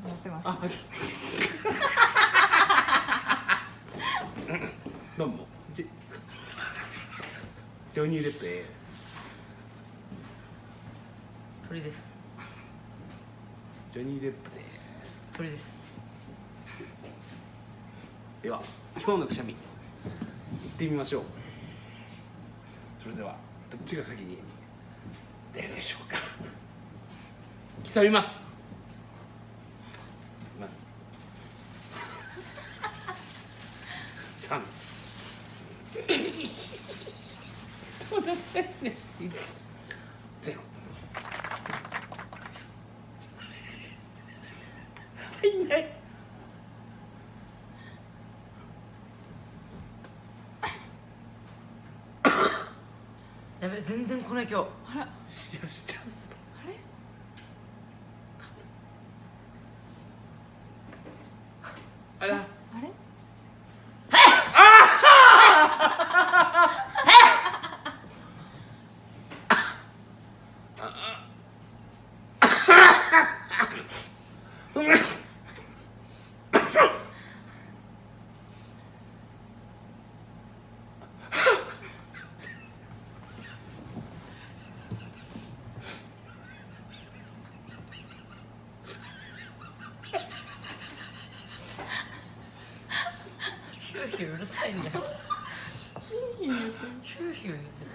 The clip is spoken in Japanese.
思ってます。あ、はい。どうもジョニー・デップです。鳥です。ジョニー・デップです。鳥です。では今日のくしゃみ行ってみましょう。それではどっちが先に出るでしょうか。競います。いきます。3どうなってんねん。1 0。はいない。やべ、全然来ない今日。あら、よしよし、チャンスだ。あれ？あら、あれ？ヒューヒューうるさいんだよ。ヒューヒュー言ってる。